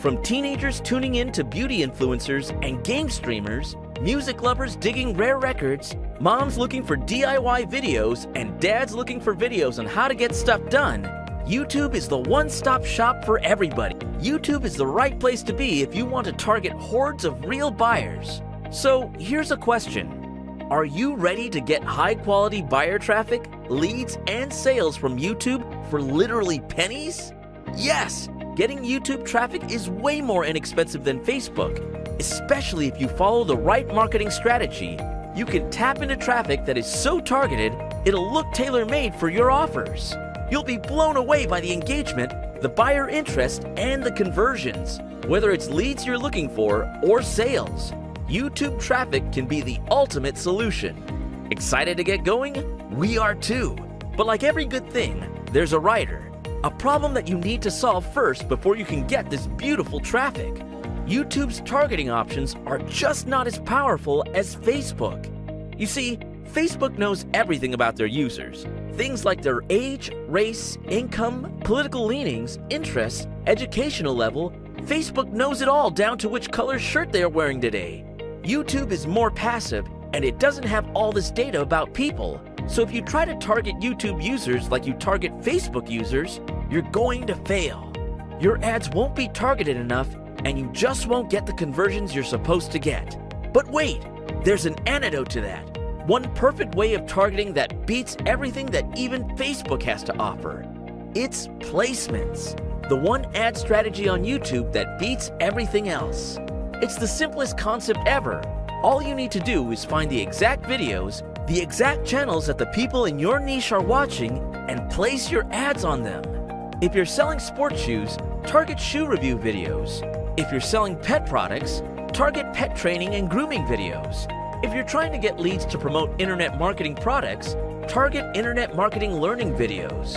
From teenagers tuning in to beauty influencers and game streamers, music lovers digging rare records, moms looking for DIY videos, and dads looking for videos on how to get stuff done, YouTube is the one-stop shop for everybody. YouTube is the right place to be if you want to target hordes of real buyers. So here's a question. Are you ready to get high-quality buyer traffic, leads, and sales from YouTube for literally pennies? Yes! Getting YouTube traffic is way more inexpensive than Facebook, especially if you follow the right marketing strategy. You can tap into traffic that is so targeted, it'll look tailor-made for your offers. You'll be blown away by the engagement, the buyer interest, and the conversions. Whether it's leads you're looking for or sales, YouTube traffic can be the ultimate solution. Excited to get going? We are too. But like every good thing, there's a rider. A problem that you need to solve first before you can get this beautiful traffic. YouTube's targeting options are just not as powerful as Facebook. You see, Facebook knows everything about their users. Things like their age, race, income, political leanings, interests, educational level. Facebook knows it all down to which color shirt they are wearing today. YouTube is more passive, and it doesn't have all this data about people. So if you try to target YouTube users like you target Facebook users, you're going to fail. Your ads won't be targeted enough, and you just won't get the conversions you're supposed to get. But wait, there's an antidote to that. One perfect way of targeting that beats everything that even Facebook has to offer. It's placements. The one ad strategy on YouTube that beats everything else. It's the simplest concept ever. All you need to do is find the exact videos, the exact channels that the people in your niche are watching, and place your ads on them. If you're selling sports shoes, target shoe review videos. If you're selling pet products, target pet training and grooming videos. If you're trying to get leads to promote internet marketing products, target internet marketing learning videos.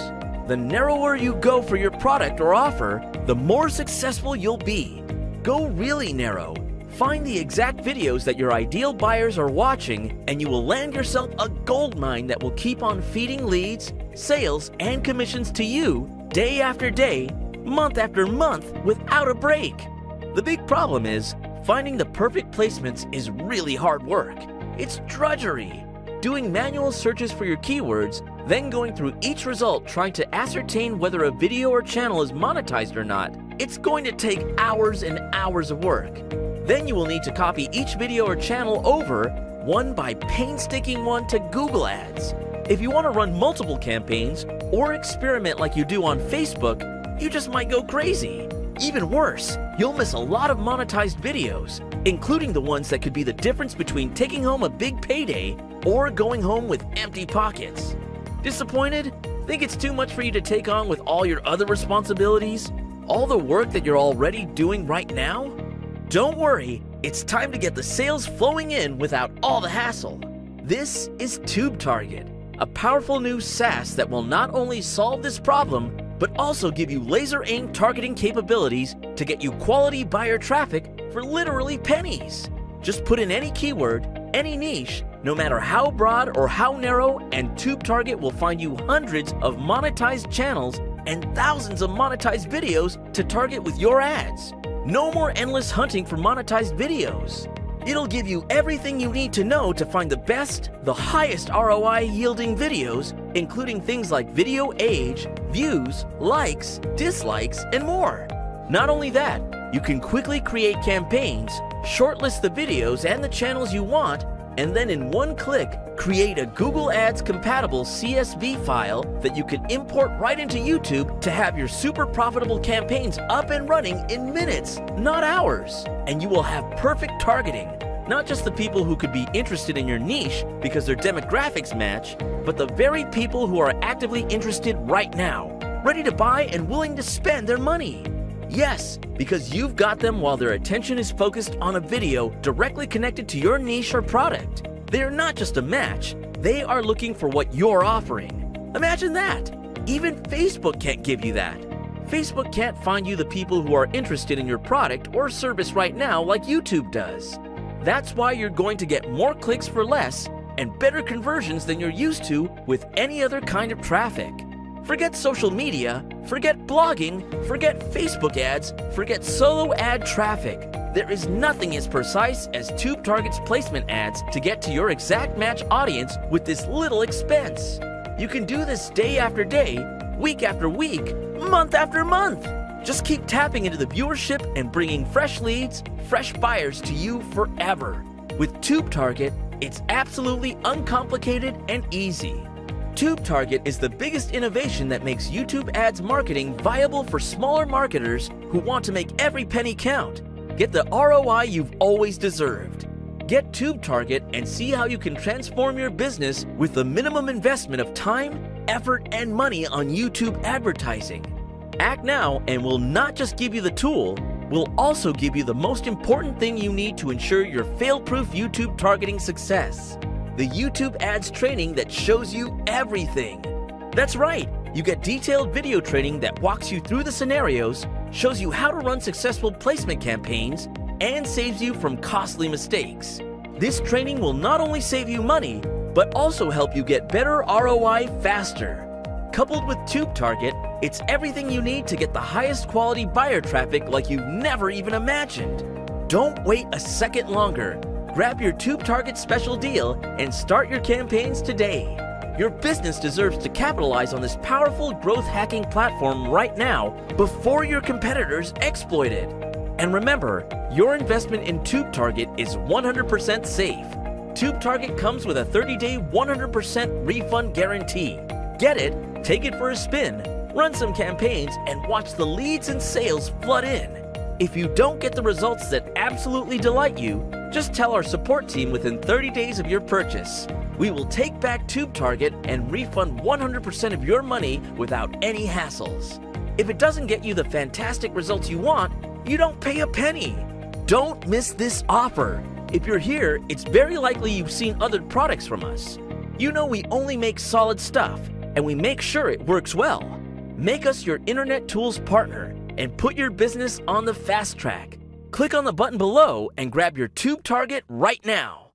The narrower you go for your product or offer, the more successful you'll be. Go really narrow. Find the exact videos that your ideal buyers are watching, and you will land yourself a goldmine that will keep on feeding leads, sales, and commissions to you day after day, month after month, without a break. The big problem is, finding the perfect placements is really hard work. It's drudgery. Doing manual searches for your keywords, then going through each result trying to ascertain whether a video or channel is monetized or not. It's going to take hours and hours of work. Then you will need to copy each video or channel over, one by painstaking one, to Google Ads. If you want to run multiple campaigns or experiment like you do on Facebook, you just might go crazy. Even worse, you'll miss a lot of monetized videos, including the ones that could be the difference between taking home a big payday or going home with empty pockets. Disappointed? Think it's too much for you to take on with all your other responsibilities? All the work that you're already doing right now? Don't worry, it's time to get the sales flowing in without all the hassle. This is TubeTarget, a powerful new SaaS that will not only solve this problem, but also give you laser-aimed targeting capabilities to get you quality buyer traffic for literally pennies. Just put in any keyword, any niche, no matter how broad or how narrow, and TubeTarget will find you hundreds of monetized channels and thousands of monetized videos to target with your ads. No more endless hunting for monetized videos. It'll give you everything you need to know to find the best, the highest ROI yielding videos, including things like video age, views, likes, dislikes, and more. Not only that, you can quickly create campaigns, shortlist the videos and the channels you want, and then in one click, create a Google Ads compatible CSV file that you can import right into YouTube to have your super profitable campaigns up and running in minutes, not hours. And you will have perfect targeting, not just the people who could be interested in your niche because their demographics match, but the very people who are actively interested right now, ready to buy and willing to spend their money. Yes, because you've got them while their attention is focused on a video directly connected to your niche or product. They are not just a match, they are looking for what you're offering. Imagine that! Even Facebook can't give you that. Facebook can't find you the people who are interested in your product or service right now like YouTube does. That's why you're going to get more clicks for less and better conversions than you're used to with any other kind of traffic. Forget social media, forget blogging, forget Facebook ads, forget solo ad traffic. There is nothing as precise as TubeTarget's placement ads to get to your exact match audience with this little expense. You can do this day after day, week after week, month after month. Just keep tapping into the viewership and bringing fresh leads, fresh buyers to you forever. With TubeTarget, it's absolutely uncomplicated and easy. TubeTarget is the biggest innovation that makes YouTube ads marketing viable for smaller marketers who want to make every penny count. Get the ROI you've always deserved. Get TubeTarget and see how you can transform your business with the minimum investment of time, effort, and money on YouTube advertising. Act now and we'll not just give you the tool, we'll also give you the most important thing you need to ensure your fail-proof YouTube targeting success. The YouTube ads training that shows you everything. That's right, you get detailed video training that walks you through the scenarios, shows you how to run successful placement campaigns, and saves you from costly mistakes. This training will not only save you money, but also help you get better ROI faster. Coupled with TubeTarget, it's everything you need to get the highest quality buyer traffic like you've never even imagined. Don't wait a second longer. Grab your TubeTarget special deal and start your campaigns today. Your business deserves to capitalize on this powerful growth hacking platform right now before your competitors exploit it. And remember, your investment in TubeTarget is 100% safe. TubeTarget comes with a 30-day 100% refund guarantee. Get it, take it for a spin, run some campaigns, and watch the leads and sales flood in. If you don't get the results that absolutely delight you, just tell our support team within 30 days of your purchase. We will take back TubeTarget and refund 100% of your money without any hassles. If it doesn't get you the fantastic results you want, you don't pay a penny. Don't miss this offer. If you're here, it's very likely you've seen other products from us. You know we only make solid stuff, and we make sure it works well. Make us your Internet Tools partner and put your business on the fast track. Click on the button below and grab your TubeTarget right now.